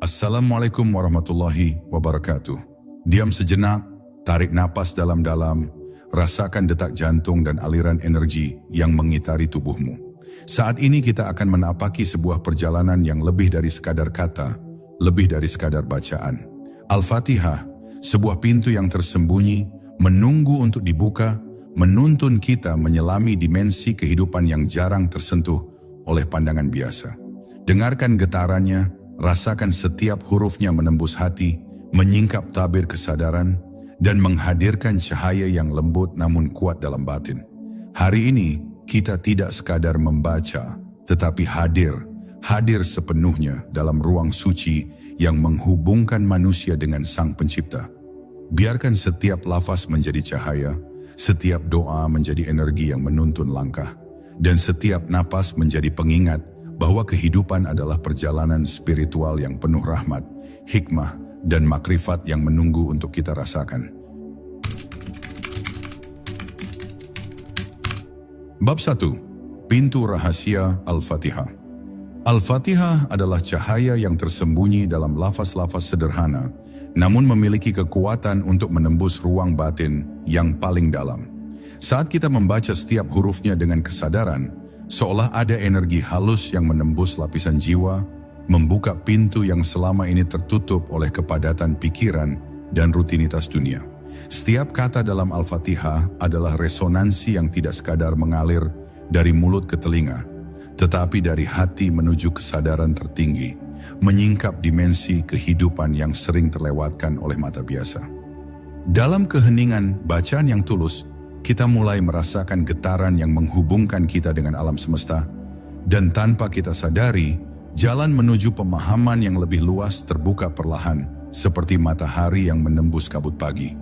Assalamualaikum warahmatullahi wabarakatuh. Diam sejenak, tarik napas dalam-dalam, rasakan detak jantung dan aliran energi yang mengitari tubuhmu. Saat ini kita akan menapaki sebuah perjalanan yang lebih dari sekadar kata, lebih dari sekadar bacaan. Al-Fatihah, sebuah pintu yang tersembunyi, menunggu untuk dibuka, menuntun kita menyelami dimensi kehidupan yang jarang tersentuh oleh pandangan biasa. Dengarkan getarannya, rasakan setiap hurufnya menembus hati, menyingkap tabir kesadaran, dan menghadirkan cahaya yang lembut namun kuat dalam batin. Hari ini, kita tidak sekadar membaca, tetapi hadir sepenuhnya dalam ruang suci yang menghubungkan manusia dengan Sang Pencipta. Biarkan setiap lafaz menjadi cahaya, setiap doa menjadi energi yang menuntun langkah, dan setiap napas menjadi pengingat bahwa kehidupan adalah perjalanan spiritual yang penuh rahmat, hikmah, dan makrifat yang menunggu untuk kita rasakan. Bab 1. Pintu Rahasia Al-Fatihah. Al-Fatihah adalah cahaya yang tersembunyi dalam lafaz-lafaz sederhana, namun memiliki kekuatan untuk menembus ruang batin yang paling dalam. Saat kita membaca setiap hurufnya dengan kesadaran, seolah ada energi halus yang menembus lapisan jiwa, membuka pintu yang selama ini tertutup oleh kepadatan pikiran dan rutinitas dunia. Setiap kata dalam Al-Fatihah adalah resonansi yang tidak sekadar mengalir dari mulut ke telinga, tetapi dari hati menuju kesadaran tertinggi, menyingkap dimensi kehidupan yang sering terlewatkan oleh mata biasa. Dalam keheningan bacaan yang tulus, kita mulai merasakan getaran yang menghubungkan kita dengan alam semesta, dan tanpa kita sadari, jalan menuju pemahaman yang lebih luas terbuka perlahan, seperti matahari yang menembus kabut pagi.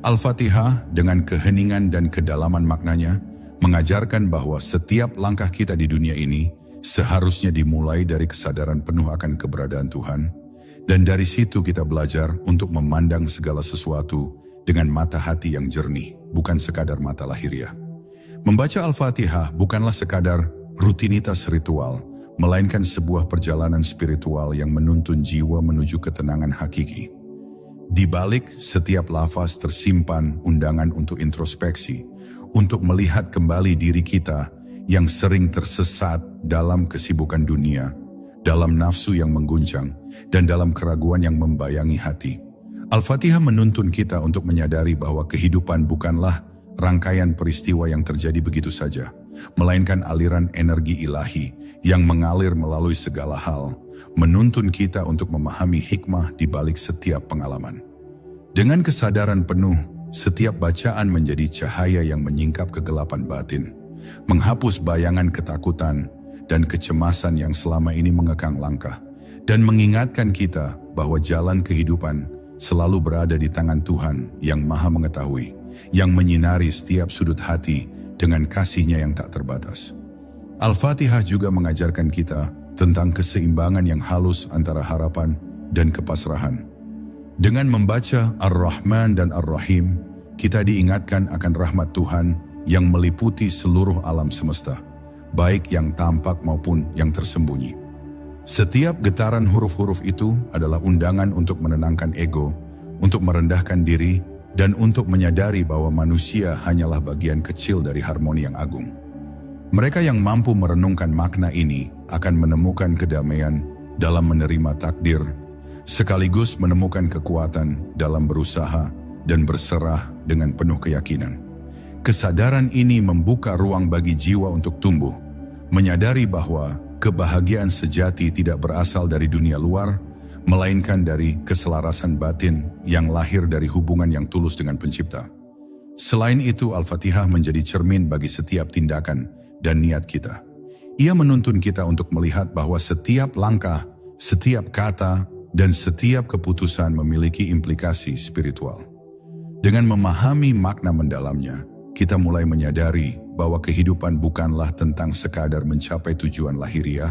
Al-Fatihah dengan keheningan dan kedalaman maknanya, mengajarkan bahwa setiap langkah kita di dunia ini seharusnya dimulai dari kesadaran penuh akan keberadaan Tuhan, dan dari situ kita belajar untuk memandang segala sesuatu dengan mata hati yang jernih, bukan sekadar mata lahiriah. Membaca Al-Fatihah bukanlah sekadar rutinitas ritual, melainkan sebuah perjalanan spiritual yang menuntun jiwa menuju ketenangan hakiki. Di balik setiap lafaz tersimpan undangan untuk introspeksi, untuk melihat kembali diri kita yang sering tersesat dalam kesibukan dunia, dalam nafsu yang mengguncang, dan dalam keraguan yang membayangi hati. Al-Fatihah menuntun kita untuk menyadari bahwa kehidupan bukanlah rangkaian peristiwa yang terjadi begitu saja, melainkan aliran energi ilahi yang mengalir melalui segala hal, menuntun kita untuk memahami hikmah di balik setiap pengalaman. Dengan kesadaran penuh, setiap bacaan menjadi cahaya yang menyingkap kegelapan batin, menghapus bayangan ketakutan dan kecemasan yang selama ini mengekang langkah, dan mengingatkan kita bahwa jalan kehidupan selalu berada di tangan Tuhan yang Maha Mengetahui, yang menyinari setiap sudut hati dengan kasih-Nya yang tak terbatas. Al-Fatihah juga mengajarkan kita tentang keseimbangan yang halus antara harapan dan kepasrahan. Dengan membaca Ar-Rahman dan Ar-Rahim, kita diingatkan akan rahmat Tuhan yang meliputi seluruh alam semesta, baik yang tampak maupun yang tersembunyi. Setiap getaran huruf-huruf itu adalah undangan untuk menenangkan ego, untuk merendahkan diri, dan untuk menyadari bahwa manusia hanyalah bagian kecil dari harmoni yang agung. Mereka yang mampu merenungkan makna ini akan menemukan kedamaian dalam menerima takdir, sekaligus menemukan kekuatan dalam berusaha dan berserah dengan penuh keyakinan. Kesadaran ini membuka ruang bagi jiwa untuk tumbuh, menyadari bahwa kebahagiaan sejati tidak berasal dari dunia luar, melainkan dari keselarasan batin yang lahir dari hubungan yang tulus dengan Pencipta. Selain itu, Al-Fatihah menjadi cermin bagi setiap tindakan dan niat kita. Ia menuntun kita untuk melihat bahwa setiap langkah, setiap kata, dan setiap keputusan memiliki implikasi spiritual. Dengan memahami makna mendalamnya, kita mulai menyadari bahwa kehidupan bukanlah tentang sekadar mencapai tujuan lahiriah,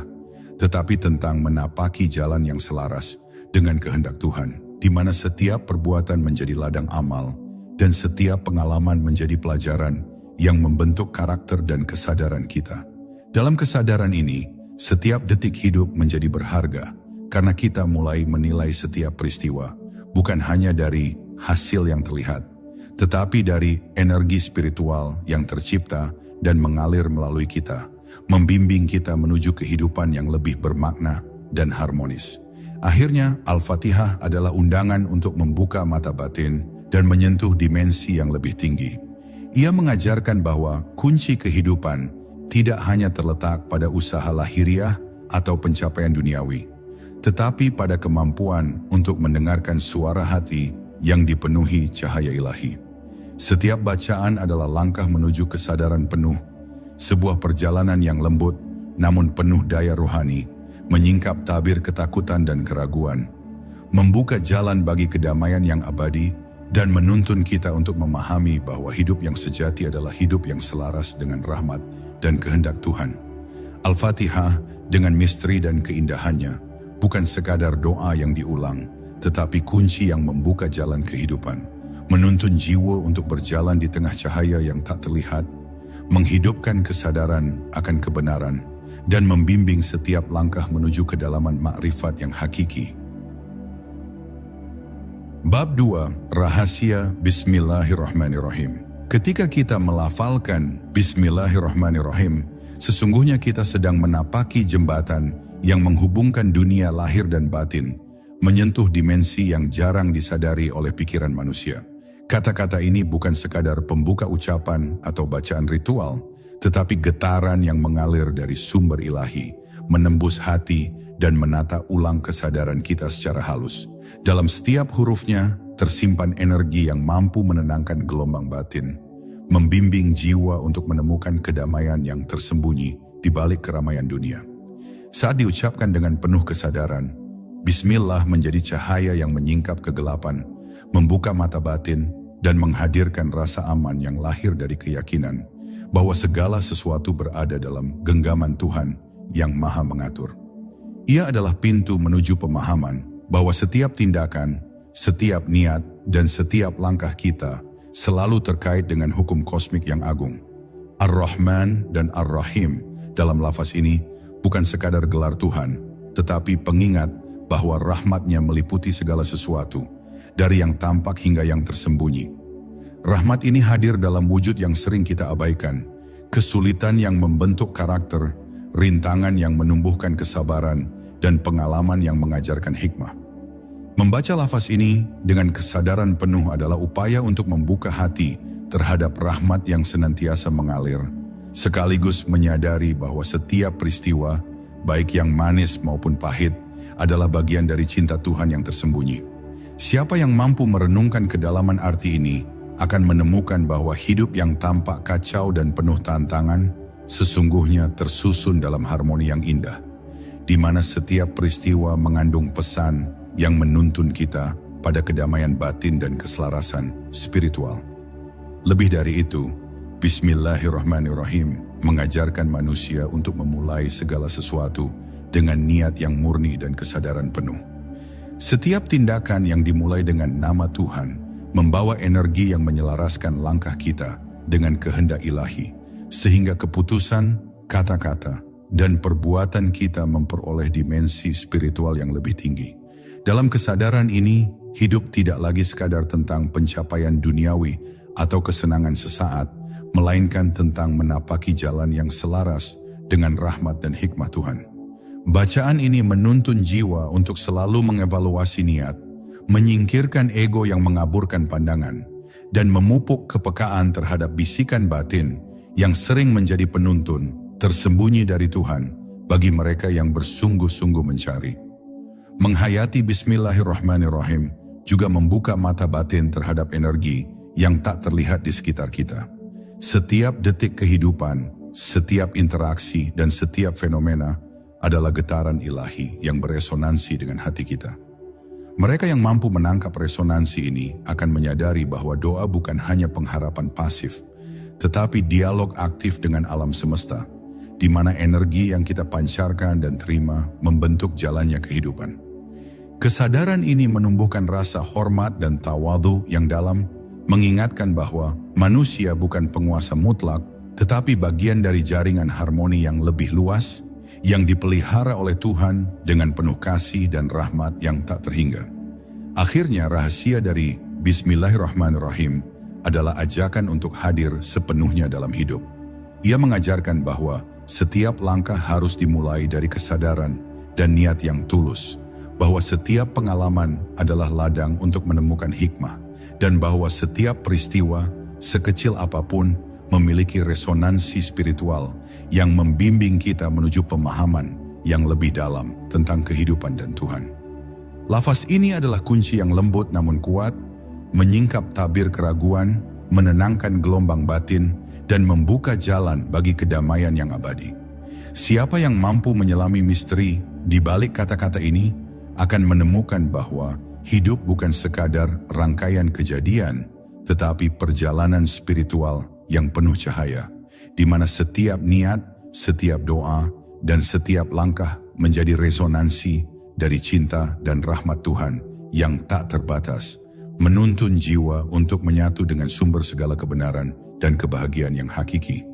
tetapi tentang menapaki jalan yang selaras dengan kehendak Tuhan, di mana setiap perbuatan menjadi ladang amal dan setiap pengalaman menjadi pelajaran yang membentuk karakter dan kesadaran kita. Dalam kesadaran ini, setiap detik hidup menjadi berharga, karena kita mulai menilai setiap peristiwa, bukan hanya dari hasil yang terlihat, tetapi dari energi spiritual yang tercipta dan mengalir melalui kita, membimbing kita menuju kehidupan yang lebih bermakna dan harmonis. Akhirnya, Al-Fatihah adalah undangan untuk membuka mata batin dan menyentuh dimensi yang lebih tinggi. Ia mengajarkan bahwa kunci kehidupan tidak hanya terletak pada usaha lahiriah atau pencapaian duniawi, tetapi pada kemampuan untuk mendengarkan suara hati yang dipenuhi cahaya ilahi. Setiap bacaan adalah langkah menuju kesadaran penuh, sebuah perjalanan yang lembut namun penuh daya rohani, menyingkap tabir ketakutan dan keraguan, membuka jalan bagi kedamaian yang abadi, dan menuntun kita untuk memahami bahwa hidup yang sejati adalah hidup yang selaras dengan rahmat dan kehendak Tuhan. Al-Fatihah dengan misteri dan keindahannya bukan sekadar doa yang diulang, tetapi kunci yang membuka jalan kehidupan, menuntun jiwa untuk berjalan di tengah cahaya yang tak terlihat, menghidupkan kesadaran akan kebenaran, dan membimbing setiap langkah menuju kedalaman makrifat yang hakiki. Bab 2. Rahasia Bismillahirrahmanirrahim. Ketika kita melafalkan Bismillahirrahmanirrahim, sesungguhnya kita sedang menapaki jembatan yang menghubungkan dunia lahir dan batin, menyentuh dimensi yang jarang disadari oleh pikiran manusia. Kata-kata ini bukan sekadar pembuka ucapan atau bacaan ritual, tetapi getaran yang mengalir dari sumber ilahi, menembus hati dan menata ulang kesadaran kita secara halus. Dalam setiap hurufnya tersimpan energi yang mampu menenangkan gelombang batin, membimbing jiwa untuk menemukan kedamaian yang tersembunyi di balik keramaian dunia. Saat diucapkan dengan penuh kesadaran, Bismillah menjadi cahaya yang menyingkap kegelapan, membuka mata batin, dan menghadirkan rasa aman yang lahir dari keyakinan bahwa segala sesuatu berada dalam genggaman Tuhan yang Maha Mengatur. Ia adalah pintu menuju pemahaman bahwa setiap tindakan, setiap niat, dan setiap langkah kita selalu terkait dengan hukum kosmik yang agung. Ar-Rahman dan Ar-Rahim dalam lafaz ini bukan sekadar gelar Tuhan, tetapi pengingat bahwa rahmat-Nya meliputi segala sesuatu, dari yang tampak hingga yang tersembunyi. Rahmat ini hadir dalam wujud yang sering kita abaikan, kesulitan yang membentuk karakter, rintangan yang menumbuhkan kesabaran, dan pengalaman yang mengajarkan hikmah. Membaca lafaz ini dengan kesadaran penuh adalah upaya untuk membuka hati terhadap rahmat yang senantiasa mengalir, sekaligus menyadari bahwa setiap peristiwa, baik yang manis maupun pahit, adalah bagian dari cinta Tuhan yang tersembunyi. Siapa yang mampu merenungkan kedalaman arti ini akan menemukan bahwa hidup yang tampak kacau dan penuh tantangan sesungguhnya tersusun dalam harmoni yang indah, di mana setiap peristiwa mengandung pesan yang menuntun kita pada kedamaian batin dan keselarasan spiritual. Lebih dari itu, Bismillahirrahmanirrahim mengajarkan manusia untuk memulai segala sesuatu dengan niat yang murni dan kesadaran penuh. Setiap tindakan yang dimulai dengan nama Tuhan membawa energi yang menyelaraskan langkah kita dengan kehendak ilahi, sehingga keputusan, kata-kata, dan perbuatan kita memperoleh dimensi spiritual yang lebih tinggi. Dalam kesadaran ini, hidup tidak lagi sekadar tentang pencapaian duniawi atau kesenangan sesaat, melainkan tentang menapaki jalan yang selaras dengan rahmat dan hikmah Tuhan. Bacaan ini menuntun jiwa untuk selalu mengevaluasi niat, menyingkirkan ego yang mengaburkan pandangan, dan memupuk kepekaan terhadap bisikan batin yang sering menjadi penuntun tersembunyi dari Tuhan bagi mereka yang bersungguh-sungguh mencari. Menghayati Bismillahirrahmanirrahim juga membuka mata batin terhadap energi yang tak terlihat di sekitar kita. Setiap detik kehidupan, setiap interaksi, dan setiap fenomena adalah getaran ilahi yang beresonansi dengan hati kita. Mereka yang mampu menangkap resonansi ini akan menyadari bahwa doa bukan hanya pengharapan pasif, tetapi dialog aktif dengan alam semesta, di mana energi yang kita pancarkan dan terima membentuk jalannya kehidupan. Kesadaran ini menumbuhkan rasa hormat dan tawadhu yang dalam, mengingatkan bahwa manusia bukan penguasa mutlak, tetapi bagian dari jaringan harmoni yang lebih luas, yang dipelihara oleh Tuhan dengan penuh kasih dan rahmat yang tak terhingga. Akhirnya rahasia dari Bismillahirrahmanirrahim adalah ajakan untuk hadir sepenuhnya dalam hidup. Ia mengajarkan bahwa setiap langkah harus dimulai dari kesadaran dan niat yang tulus, bahwa setiap pengalaman adalah ladang untuk menemukan hikmah, dan bahwa setiap peristiwa, sekecil apapun, memiliki resonansi spiritual yang membimbing kita menuju pemahaman yang lebih dalam tentang kehidupan dan Tuhan. Lafaz ini adalah kunci yang lembut namun kuat, menyingkap tabir keraguan, menenangkan gelombang batin, dan membuka jalan bagi kedamaian yang abadi. Siapa yang mampu menyelami misteri di balik kata-kata ini akan menemukan bahwa hidup bukan sekadar rangkaian kejadian, tetapi perjalanan spiritual yang penuh cahaya, di mana setiap niat, setiap doa, dan setiap langkah menjadi resonansi dari cinta dan rahmat Tuhan yang tak terbatas, menuntun jiwa untuk menyatu dengan sumber segala kebenaran dan kebahagiaan yang hakiki.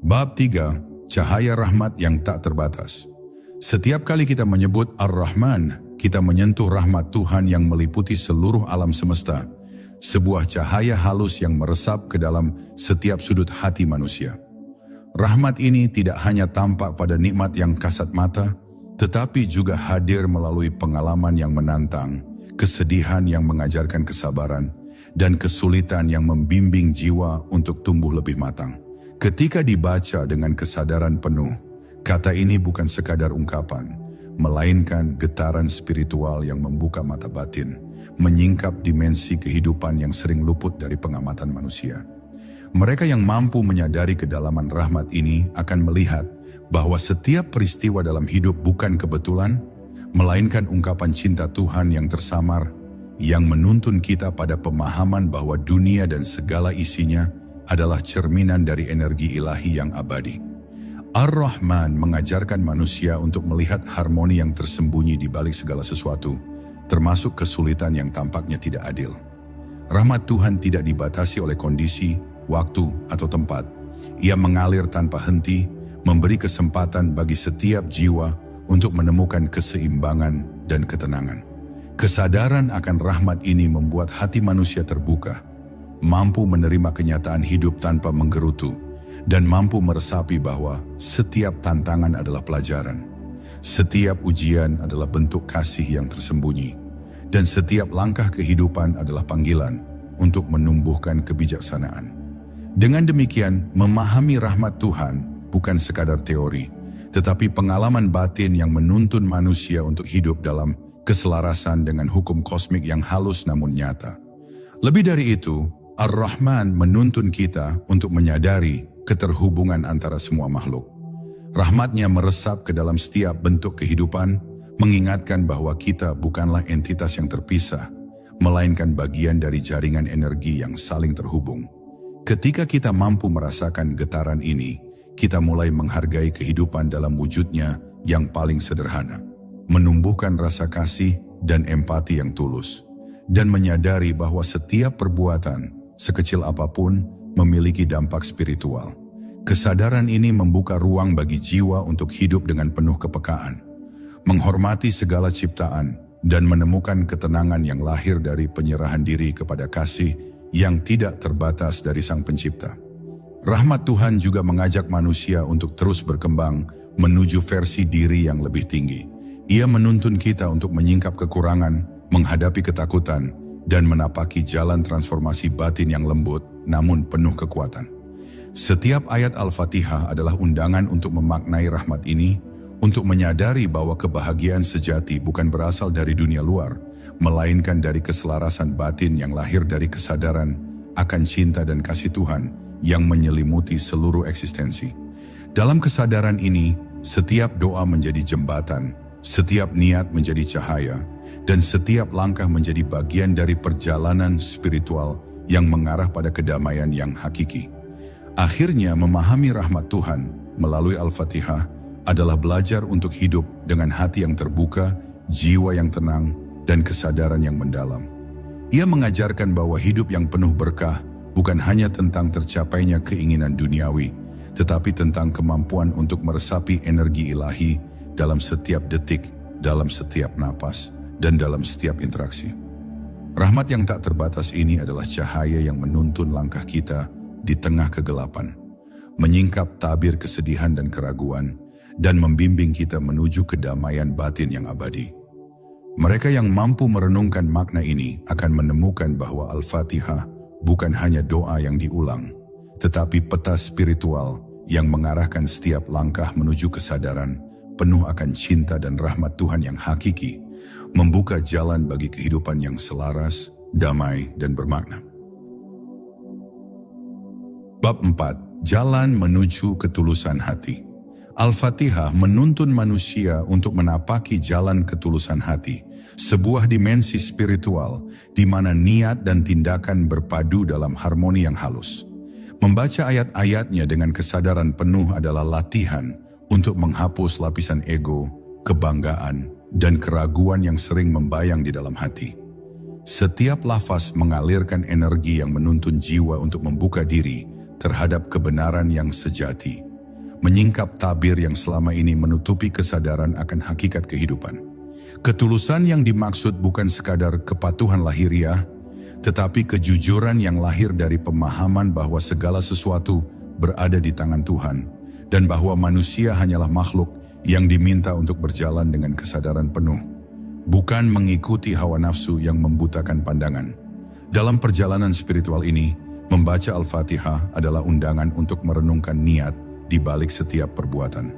Bab 3. Cahaya rahmat yang tak terbatas. Setiap kali kita menyebut Ar-Rahman, kita menyentuh rahmat Tuhan yang meliputi seluruh alam semesta, sebuah cahaya halus yang meresap ke dalam setiap sudut hati manusia. Rahmat ini tidak hanya tampak pada nikmat yang kasat mata, tetapi juga hadir melalui pengalaman yang menantang, kesedihan yang mengajarkan kesabaran, dan kesulitan yang membimbing jiwa untuk tumbuh lebih matang. Ketika dibaca dengan kesadaran penuh, kata ini bukan sekadar ungkapan, melainkan getaran spiritual yang membuka mata batin, menyingkap dimensi kehidupan yang sering luput dari pengamatan manusia. Mereka yang mampu menyadari kedalaman rahmat ini akan melihat bahwa setiap peristiwa dalam hidup bukan kebetulan, melainkan ungkapan cinta Tuhan yang tersamar, yang menuntun kita pada pemahaman bahwa dunia dan segala isinya adalah cerminan dari energi ilahi yang abadi. Ar-Rahman mengajarkan manusia untuk melihat harmoni yang tersembunyi di balik segala sesuatu, termasuk kesulitan yang tampaknya tidak adil. Rahmat Tuhan tidak dibatasi oleh kondisi, waktu, atau tempat. Ia mengalir tanpa henti, memberi kesempatan bagi setiap jiwa untuk menemukan keseimbangan dan ketenangan. Kesadaran akan rahmat ini membuat hati manusia terbuka, mampu menerima kenyataan hidup tanpa menggerutu, dan mampu meresapi bahwa setiap tantangan adalah pelajaran, setiap ujian adalah bentuk kasih yang tersembunyi, dan setiap langkah kehidupan adalah panggilan untuk menumbuhkan kebijaksanaan. Dengan demikian, memahami rahmat Tuhan bukan sekadar teori, tetapi pengalaman batin yang menuntun manusia untuk hidup dalam keselarasan dengan hukum kosmik yang halus namun nyata. Lebih dari itu, Ar-Rahman menuntun kita untuk menyadari keterhubungan antara semua makhluk. Rahmatnya meresap ke dalam setiap bentuk kehidupan, mengingatkan bahwa kita bukanlah entitas yang terpisah, melainkan bagian dari jaringan energi yang saling terhubung. Ketika kita mampu merasakan getaran ini, kita mulai menghargai kehidupan dalam wujudnya yang paling sederhana, menumbuhkan rasa kasih dan empati yang tulus, dan menyadari bahwa setiap perbuatan, sekecil apapun, memiliki dampak spiritual. Kesadaran ini membuka ruang bagi jiwa untuk hidup dengan penuh kepekaan, menghormati segala ciptaan, dan menemukan ketenangan yang lahir dari penyerahan diri kepada kasih yang tidak terbatas dari Sang Pencipta. Rahmat Tuhan juga mengajak manusia untuk terus berkembang menuju versi diri yang lebih tinggi. Ia menuntun kita untuk menyingkap kekurangan, menghadapi ketakutan, dan menapaki jalan transformasi batin yang lembut namun penuh kekuatan. Setiap ayat Al-Fatihah adalah undangan untuk memaknai rahmat ini, untuk menyadari bahwa kebahagiaan sejati bukan berasal dari dunia luar, melainkan dari keselarasan batin yang lahir dari kesadaran akan cinta dan kasih Tuhan yang menyelimuti seluruh eksistensi. Dalam kesadaran ini, setiap doa menjadi jembatan, setiap niat menjadi cahaya, dan setiap langkah menjadi bagian dari perjalanan spiritual yang mengarah pada kedamaian yang hakiki. Akhirnya, memahami rahmat Tuhan melalui Al-Fatihah adalah belajar untuk hidup dengan hati yang terbuka, jiwa yang tenang, dan kesadaran yang mendalam. Ia mengajarkan bahwa hidup yang penuh berkah bukan hanya tentang tercapainya keinginan duniawi, tetapi tentang kemampuan untuk meresapi energi ilahi dalam setiap detik, dalam setiap napas, dan dalam setiap interaksi. Rahmat yang tak terbatas ini adalah cahaya yang menuntun langkah kita di tengah kegelapan, menyingkap tabir kesedihan dan keraguan, dan membimbing kita menuju kedamaian batin yang abadi. Mereka yang mampu merenungkan makna ini akan menemukan bahwa Al-Fatihah bukan hanya doa yang diulang, tetapi peta spiritual yang mengarahkan setiap langkah menuju kesadaran penuh akan cinta dan rahmat Tuhan yang hakiki, membuka jalan bagi kehidupan yang selaras, damai, dan bermakna. Bab 4. Jalan menuju ketulusan hati. Al-Fatihah menuntun manusia untuk menapaki jalan ketulusan hati, sebuah dimensi spiritual di mana niat dan tindakan berpadu dalam harmoni yang halus. Membaca ayat-ayatnya dengan kesadaran penuh adalah latihan untuk menghapus lapisan ego, kebanggaan, dan keraguan yang sering membayang di dalam hati. Setiap lafaz mengalirkan energi yang menuntun jiwa untuk membuka diri terhadap kebenaran yang sejati, menyingkap tabir yang selama ini menutupi kesadaran akan hakikat kehidupan. Ketulusan yang dimaksud bukan sekadar kepatuhan lahiriah, tetapi kejujuran yang lahir dari pemahaman bahwa segala sesuatu berada di tangan Tuhan, dan bahwa manusia hanyalah makhluk yang diminta untuk berjalan dengan kesadaran penuh, bukan mengikuti hawa nafsu yang membutakan pandangan. Dalam perjalanan spiritual ini, membaca Al-Fatihah adalah undangan untuk merenungkan niat di balik setiap perbuatan.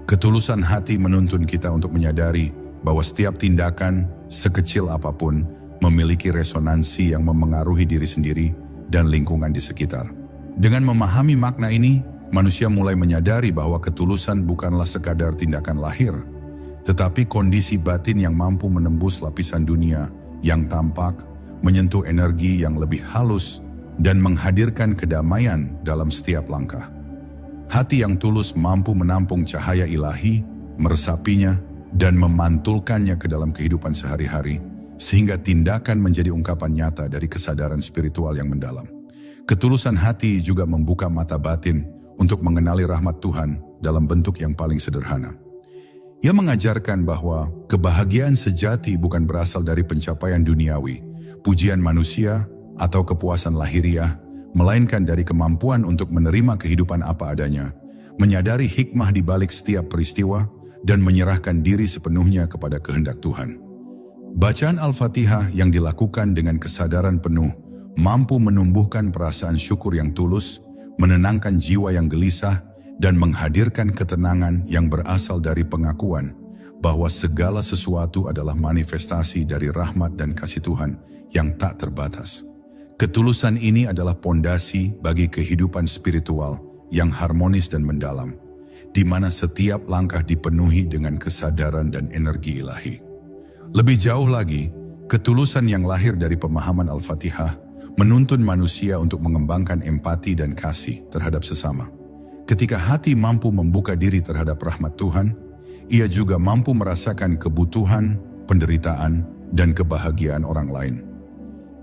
Ketulusan hati menuntun kita untuk menyadari bahwa setiap tindakan, sekecil apapun, memiliki resonansi yang memengaruhi diri sendiri dan lingkungan di sekitar. Dengan memahami makna ini, manusia mulai menyadari bahwa ketulusan bukanlah sekadar tindakan lahir, tetapi kondisi batin yang mampu menembus lapisan dunia yang tampak, menyentuh energi yang lebih halus, dan menghadirkan kedamaian dalam setiap langkah. Hati yang tulus mampu menampung cahaya ilahi, meresapinya, dan memantulkannya ke dalam kehidupan sehari-hari, sehingga tindakan menjadi ungkapan nyata dari kesadaran spiritual yang mendalam. Ketulusan hati juga membuka mata batin untuk mengenali rahmat Tuhan dalam bentuk yang paling sederhana. Ia mengajarkan bahwa kebahagiaan sejati bukan berasal dari pencapaian duniawi, pujian manusia, atau kepuasan lahiriah, melainkan dari kemampuan untuk menerima kehidupan apa adanya, menyadari hikmah di balik setiap peristiwa, dan menyerahkan diri sepenuhnya kepada kehendak Tuhan. Bacaan Al-Fatihah yang dilakukan dengan kesadaran penuh mampu menumbuhkan perasaan syukur yang tulus, menenangkan jiwa yang gelisah, dan menghadirkan ketenangan yang berasal dari pengakuan bahwa segala sesuatu adalah manifestasi dari rahmat dan kasih Tuhan yang tak terbatas. Ketulusan ini adalah pondasi bagi kehidupan spiritual yang harmonis dan mendalam, di mana setiap langkah dipenuhi dengan kesadaran dan energi ilahi. Lebih jauh lagi, ketulusan yang lahir dari pemahaman Al-Fatihah menuntun manusia untuk mengembangkan empati dan kasih terhadap sesama. Ketika hati mampu membuka diri terhadap rahmat Tuhan, ia juga mampu merasakan kebutuhan, penderitaan, dan kebahagiaan orang lain.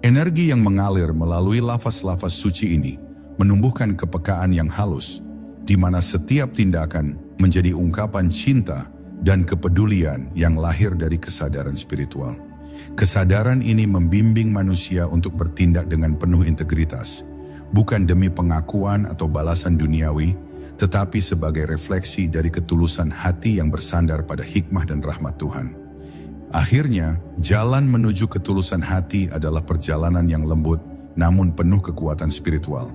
Energi yang mengalir melalui lafaz-lafaz suci ini menumbuhkan kepekaan yang halus, di mana setiap tindakan menjadi ungkapan cinta dan kepedulian yang lahir dari kesadaran spiritual. Kesadaran ini membimbing manusia untuk bertindak dengan penuh integritas, bukan demi pengakuan atau balasan duniawi, tetapi sebagai refleksi dari ketulusan hati yang bersandar pada hikmah dan rahmat Tuhan. Akhirnya, jalan menuju ketulusan hati adalah perjalanan yang lembut namun penuh kekuatan spiritual.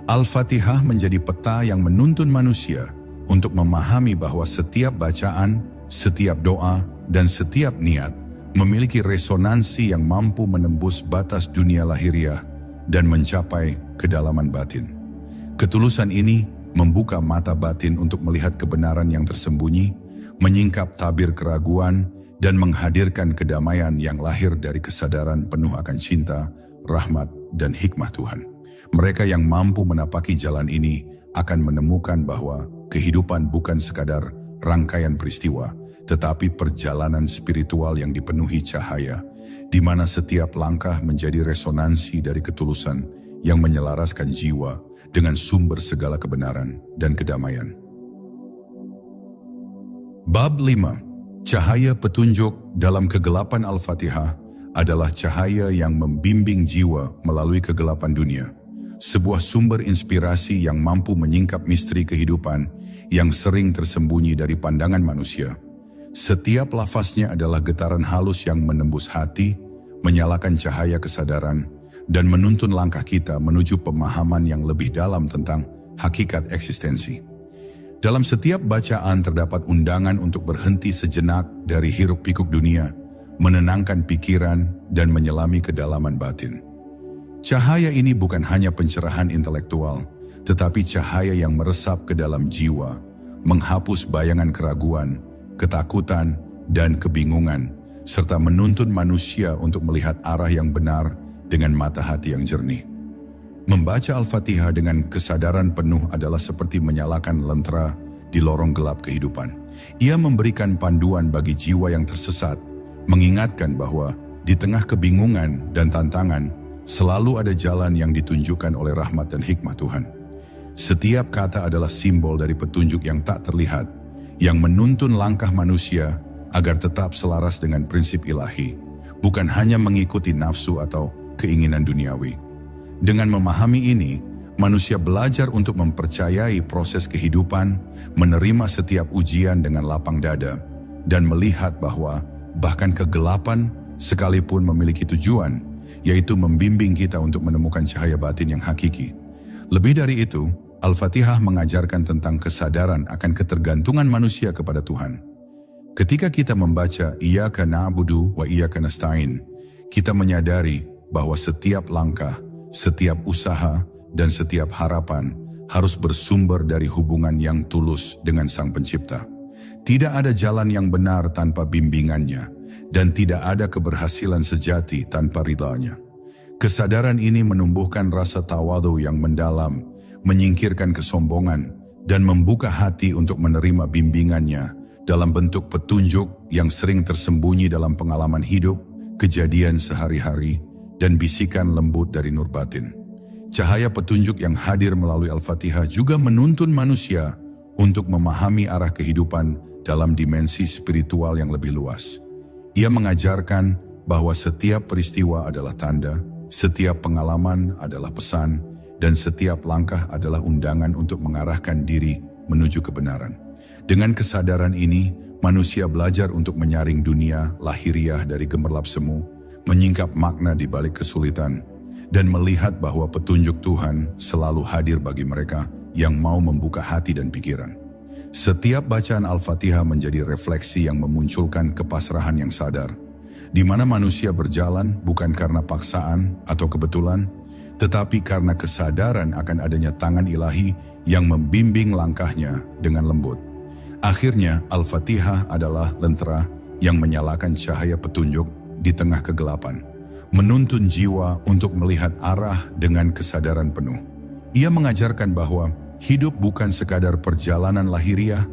Al-Fatihah menjadi peta yang menuntun manusia untuk memahami bahwa setiap bacaan, setiap doa, dan setiap niat memiliki resonansi yang mampu menembus batas dunia lahiriah dan mencapai kedalaman batin. Ketulusan ini membuka mata batin untuk melihat kebenaran yang tersembunyi, menyingkap tabir keraguan, dan menghadirkan kedamaian yang lahir dari kesadaran penuh akan cinta, rahmat, dan hikmah Tuhan. Mereka yang mampu menapaki jalan ini akan menemukan bahwa kehidupan bukan sekadar rangkaian peristiwa, tetapi perjalanan spiritual yang dipenuhi cahaya, di mana setiap langkah menjadi resonansi dari ketulusan yang menyelaraskan jiwa dengan sumber segala kebenaran dan kedamaian. Bab 5. Cahaya petunjuk dalam kegelapan Al-Fatihah adalah cahaya yang membimbing jiwa melalui kegelapan dunia. Sebuah sumber inspirasi yang mampu menyingkap misteri kehidupan yang sering tersembunyi dari pandangan manusia. Setiap lafaznya adalah getaran halus yang menembus hati, menyalakan cahaya kesadaran, dan menuntun langkah kita menuju pemahaman yang lebih dalam tentang hakikat eksistensi. Dalam setiap bacaan terdapat undangan untuk berhenti sejenak dari hiruk-pikuk dunia, menenangkan pikiran, dan menyelami kedalaman batin. Cahaya ini bukan hanya pencerahan intelektual, tetapi cahaya yang meresap ke dalam jiwa, menghapus bayangan keraguan, ketakutan, dan kebingungan, serta menuntun manusia untuk melihat arah yang benar dengan mata hati yang jernih. Membaca Al-Fatihah dengan kesadaran penuh adalah seperti menyalakan lentera di lorong gelap kehidupan. Ia memberikan panduan bagi jiwa yang tersesat, mengingatkan bahwa di tengah kebingungan dan tantangan, selalu ada jalan yang ditunjukkan oleh rahmat dan hikmah Tuhan. Setiap kata adalah simbol dari petunjuk yang tak terlihat, yang menuntun langkah manusia agar tetap selaras dengan prinsip ilahi, bukan hanya mengikuti nafsu atau keinginan duniawi. Dengan memahami ini, manusia belajar untuk mempercayai proses kehidupan, menerima setiap ujian dengan lapang dada, dan melihat bahwa bahkan kegelapan sekalipun memiliki tujuan, yaitu membimbing kita untuk menemukan cahaya batin yang hakiki. Lebih dari itu, Al-Fatihah mengajarkan tentang kesadaran akan ketergantungan manusia kepada Tuhan. Ketika kita membaca Iyyaka na'budu wa iyyaka nasta'in, kita menyadari bahwa setiap langkah, setiap usaha, dan setiap harapan harus bersumber dari hubungan yang tulus dengan Sang Pencipta. Tidak ada jalan yang benar tanpa bimbingannya, dan tidak ada keberhasilan sejati tanpa ridhanya. Kesadaran ini menumbuhkan rasa tawadhu yang mendalam, menyingkirkan kesombongan, dan membuka hati untuk menerima bimbingannya dalam bentuk petunjuk yang sering tersembunyi dalam pengalaman hidup, kejadian sehari-hari, dan bisikan lembut dari nur batin. Cahaya petunjuk yang hadir melalui Al-Fatihah juga menuntun manusia untuk memahami arah kehidupan dalam dimensi spiritual yang lebih luas. Ia mengajarkan bahwa setiap peristiwa adalah tanda, setiap pengalaman adalah pesan, dan setiap langkah adalah undangan untuk mengarahkan diri menuju kebenaran. Dengan kesadaran ini, manusia belajar untuk menyaring dunia lahiriah dari gemerlap semu, menyingkap makna di balik kesulitan, dan melihat bahwa petunjuk Tuhan selalu hadir bagi mereka yang mau membuka hati dan pikiran. Setiap bacaan Al-Fatihah menjadi refleksi yang memunculkan kepasrahan yang sadar, di mana manusia berjalan bukan karena paksaan atau kebetulan, tetapi karena kesadaran akan adanya tangan ilahi yang membimbing langkahnya dengan lembut. Akhirnya, Al-Fatihah adalah lentera yang menyalakan cahaya petunjuk di tengah kegelapan, menuntun jiwa untuk melihat arah dengan kesadaran penuh. Ia mengajarkan bahwa hidup bukan sekadar perjalanan lahiriah,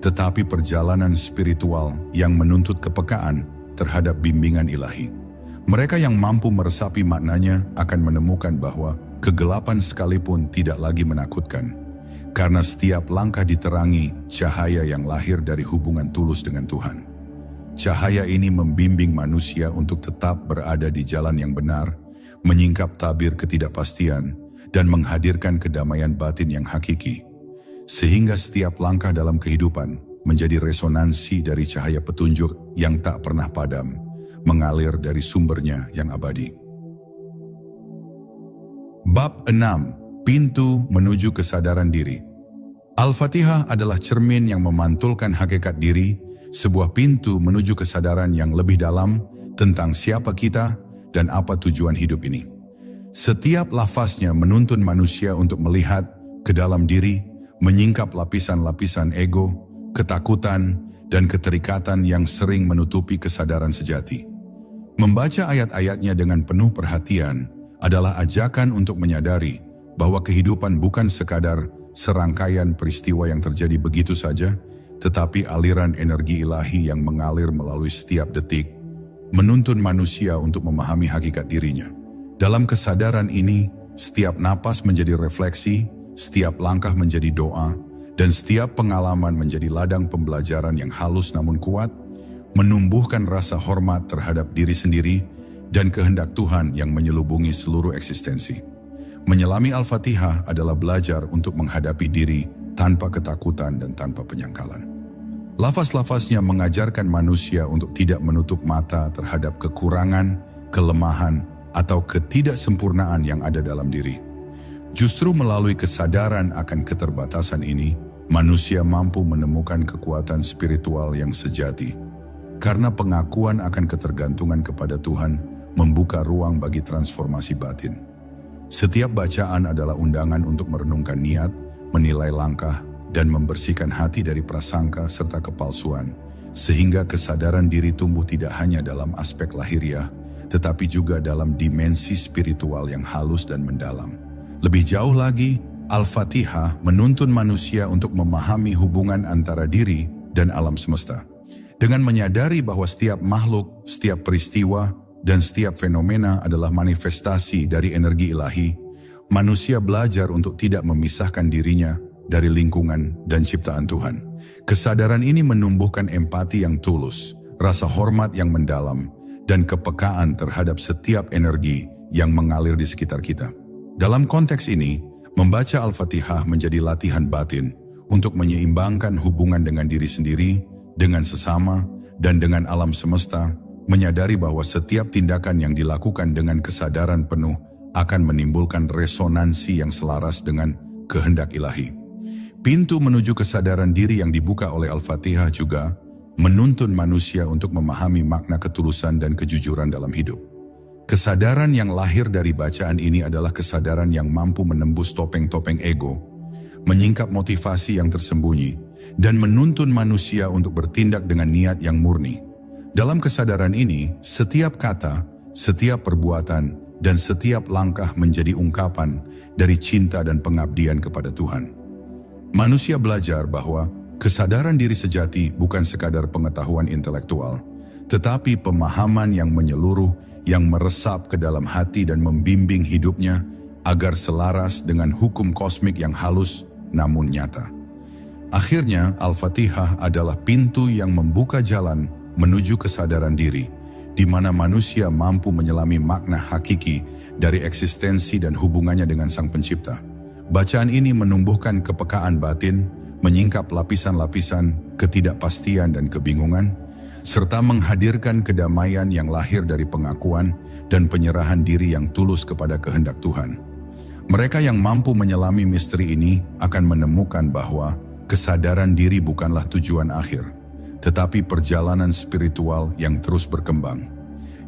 tetapi perjalanan spiritual yang menuntut kepekaan terhadap bimbingan ilahi. Mereka yang mampu meresapi maknanya akan menemukan bahwa kegelapan sekalipun tidak lagi menakutkan, karena setiap langkah diterangi cahaya yang lahir dari hubungan tulus dengan Tuhan. Cahaya ini membimbing manusia untuk tetap berada di jalan yang benar, menyingkap tabir ketidakpastian, dan menghadirkan kedamaian batin yang hakiki. Sehingga setiap langkah dalam kehidupan menjadi resonansi dari cahaya petunjuk yang tak pernah padam, mengalir dari sumbernya yang abadi. Bab 6. Pintu menuju kesadaran diri. Al-Fatihah adalah cermin yang memantulkan hakikat diri, sebuah pintu menuju kesadaran yang lebih dalam tentang siapa kita dan apa tujuan hidup ini. Setiap lafaznya menuntun manusia untuk melihat ke dalam diri, menyingkap lapisan-lapisan ego, ketakutan, dan keterikatan yang sering menutupi kesadaran sejati. Membaca ayat-ayatnya dengan penuh perhatian adalah ajakan untuk menyadari bahwa kehidupan bukan sekadar serangkaian peristiwa yang terjadi begitu saja, tetapi aliran energi ilahi yang mengalir melalui setiap detik, menuntun manusia untuk memahami hakikat dirinya. Dalam kesadaran ini, setiap napas menjadi refleksi, setiap langkah menjadi doa, dan setiap pengalaman menjadi ladang pembelajaran yang halus namun kuat, menumbuhkan rasa hormat terhadap diri sendiri dan kehendak Tuhan yang menyelubungi seluruh eksistensi. Menyelami Al-Fatihah adalah belajar untuk menghadapi diri tanpa ketakutan dan tanpa penyangkalan. Lafaz-lafaznya mengajarkan manusia untuk tidak menutup mata terhadap kekurangan, kelemahan, atau ketidaksempurnaan yang ada dalam diri. Justru melalui kesadaran akan keterbatasan ini, manusia mampu menemukan kekuatan spiritual yang sejati. Karena pengakuan akan ketergantungan kepada Tuhan membuka ruang bagi transformasi batin. Setiap bacaan adalah undangan untuk merenungkan niat, menilai langkah, dan membersihkan hati dari prasangka serta kepalsuan, sehingga kesadaran diri tumbuh tidak hanya dalam aspek lahiriah, tetapi juga dalam dimensi spiritual yang halus dan mendalam. Lebih jauh lagi, Al-Fatihah menuntun manusia untuk memahami hubungan antara diri dan alam semesta. Dengan menyadari bahwa setiap makhluk, setiap peristiwa, dan setiap fenomena adalah manifestasi dari energi ilahi, manusia belajar untuk tidak memisahkan dirinya dari lingkungan dan ciptaan Tuhan. Kesadaran ini menumbuhkan empati yang tulus, rasa hormat yang mendalam, dan kepekaan terhadap setiap energi yang mengalir di sekitar kita. Dalam konteks ini, membaca Al-Fatihah menjadi latihan batin untuk menyeimbangkan hubungan dengan diri sendiri, dengan sesama, dan dengan alam semesta, menyadari bahwa setiap tindakan yang dilakukan dengan kesadaran penuh akan menimbulkan resonansi yang selaras dengan kehendak ilahi. Pintu menuju kesadaran diri yang dibuka oleh Al-Fatihah juga menuntun manusia untuk memahami makna ketulusan dan kejujuran dalam hidup. Kesadaran yang lahir dari bacaan ini adalah kesadaran yang mampu menembus topeng-topeng ego, menyingkap motivasi yang tersembunyi, dan menuntun manusia untuk bertindak dengan niat yang murni. Dalam kesadaran ini, setiap kata, setiap perbuatan, dan setiap langkah menjadi ungkapan dari cinta dan pengabdian kepada Tuhan. Manusia belajar bahwa kesadaran diri sejati bukan sekadar pengetahuan intelektual, tetapi pemahaman yang menyeluruh, yang meresap ke dalam hati dan membimbing hidupnya agar selaras dengan hukum kosmik yang halus namun nyata. Akhirnya, Al-Fatihah adalah pintu yang membuka jalan menuju kesadaran diri, di mana manusia mampu menyelami makna hakiki dari eksistensi dan hubungannya dengan Sang Pencipta. Bacaan ini menumbuhkan kepekaan batin, menyingkap lapisan-lapisan ketidakpastian dan kebingungan, serta menghadirkan kedamaian yang lahir dari pengakuan dan penyerahan diri yang tulus kepada kehendak Tuhan. Mereka yang mampu menyelami misteri ini akan menemukan bahwa kesadaran diri bukanlah tujuan akhir, tetapi perjalanan spiritual yang terus berkembang,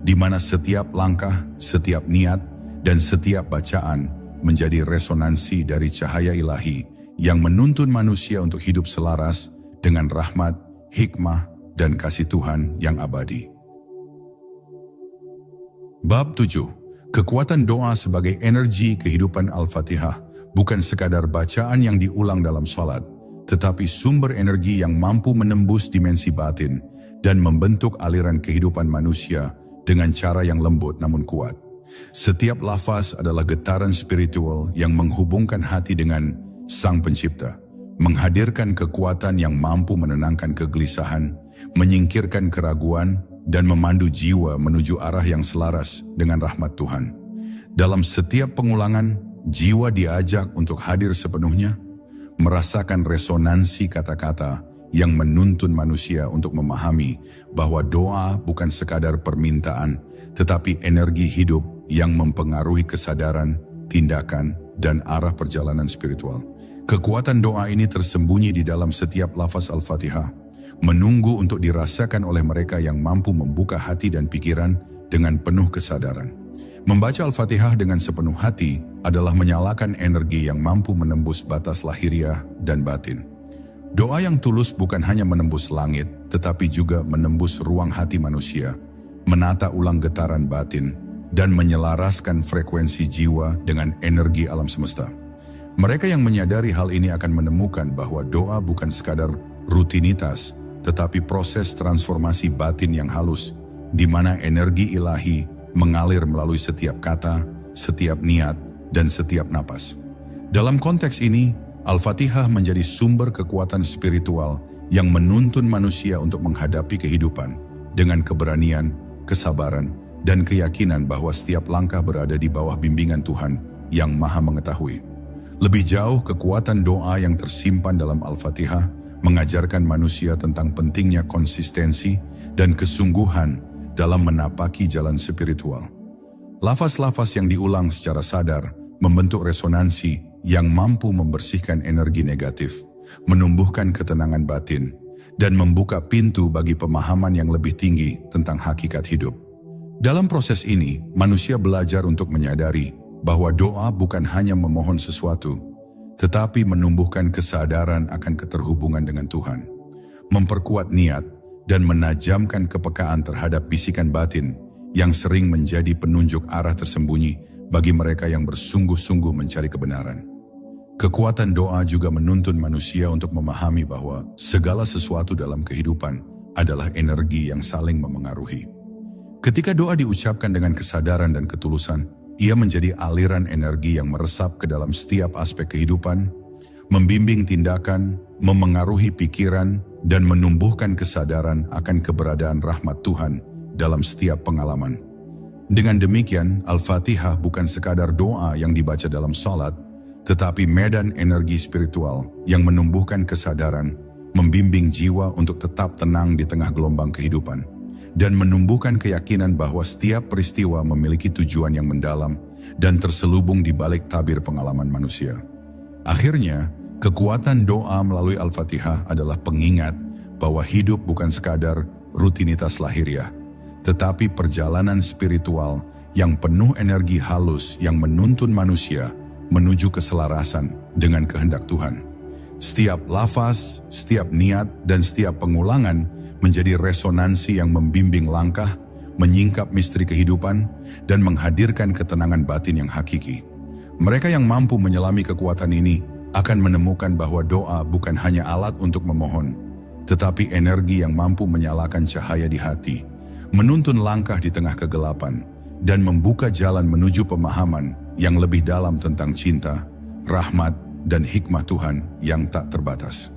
di mana setiap langkah, setiap niat, dan setiap bacaan menjadi resonansi dari cahaya ilahi yang menuntun manusia untuk hidup selaras dengan rahmat, hikmah, dan kasih Tuhan yang abadi. Bab 7. Kekuatan doa sebagai energi kehidupan Al-Fatihah bukan sekadar bacaan yang diulang dalam salat, tetapi sumber energi yang mampu menembus dimensi batin dan membentuk aliran kehidupan manusia dengan cara yang lembut namun kuat. Setiap lafaz adalah getaran spiritual yang menghubungkan hati dengan Sang Pencipta, menghadirkan kekuatan yang mampu menenangkan kegelisahan, menyingkirkan keraguan, dan memandu jiwa menuju arah yang selaras dengan rahmat Tuhan. Dalam setiap pengulangan, jiwa diajak untuk hadir sepenuhnya, merasakan resonansi kata-kata yang menuntun manusia untuk memahami bahwa doa bukan sekadar permintaan, tetapi energi hidup yang mempengaruhi kesadaran, tindakan, dan arah perjalanan spiritual. Kekuatan doa ini tersembunyi di dalam setiap lafaz Al-Fatihah, menunggu untuk dirasakan oleh mereka yang mampu membuka hati dan pikiran dengan penuh kesadaran. Membaca Al-Fatihah dengan sepenuh hati adalah menyalakan energi yang mampu menembus batas lahiriah dan batin. Doa yang tulus bukan hanya menembus langit, tetapi juga menembus ruang hati manusia, menata ulang getaran batin, dan menyelaraskan frekuensi jiwa dengan energi alam semesta. Mereka yang menyadari hal ini akan menemukan bahwa doa bukan sekadar rutinitas, tetapi proses transformasi batin yang halus, di mana energi ilahi mengalir melalui setiap kata, setiap niat, dan setiap napas. Dalam konteks ini, Al-Fatihah menjadi sumber kekuatan spiritual yang menuntun manusia untuk menghadapi kehidupan dengan keberanian, kesabaran, dan keyakinan bahwa setiap langkah berada di bawah bimbingan Tuhan yang Maha Mengetahui. Lebih jauh, kekuatan doa yang tersimpan dalam Al-Fatihah mengajarkan manusia tentang pentingnya konsistensi dan kesungguhan dalam menapaki jalan spiritual. Lafaz-lafaz yang diulang secara sadar membentuk resonansi yang mampu membersihkan energi negatif, menumbuhkan ketenangan batin, dan membuka pintu bagi pemahaman yang lebih tinggi tentang hakikat hidup. Dalam proses ini, manusia belajar untuk menyadari bahwa doa bukan hanya memohon sesuatu, tetapi menumbuhkan kesadaran akan keterhubungan dengan Tuhan, memperkuat niat, dan menajamkan kepekaan terhadap bisikan batin yang sering menjadi penunjuk arah tersembunyi bagi mereka yang bersungguh-sungguh mencari kebenaran. Kekuatan doa juga menuntun manusia untuk memahami bahwa segala sesuatu dalam kehidupan adalah energi yang saling memengaruhi. Ketika doa diucapkan dengan kesadaran dan ketulusan, ia menjadi aliran energi yang meresap ke dalam setiap aspek kehidupan, membimbing tindakan, memengaruhi pikiran, dan menumbuhkan kesadaran akan keberadaan rahmat Tuhan dalam setiap pengalaman. Dengan demikian, Al-Fatihah bukan sekadar doa yang dibaca dalam salat, tetapi medan energi spiritual yang menumbuhkan kesadaran, membimbing jiwa untuk tetap tenang di tengah gelombang kehidupan, dan menumbuhkan keyakinan bahwa setiap peristiwa memiliki tujuan yang mendalam dan terselubung di balik tabir pengalaman manusia. Akhirnya, kekuatan doa melalui Al-Fatihah adalah pengingat bahwa hidup bukan sekadar rutinitas lahiriah, tetapi perjalanan spiritual yang penuh energi halus yang menuntun manusia menuju keselarasan dengan kehendak Tuhan. Setiap lafaz, setiap niat, dan setiap pengulangan menjadi resonansi yang membimbing langkah, menyingkap misteri kehidupan, dan menghadirkan ketenangan batin yang hakiki. Mereka yang mampu menyelami kekuatan ini akan menemukan bahwa doa bukan hanya alat untuk memohon, tetapi energi yang mampu menyalakan cahaya di hati, menuntun langkah di tengah kegelapan, dan membuka jalan menuju pemahaman yang lebih dalam tentang cinta, rahmat, dan hikmah Tuhan yang tak terbatas.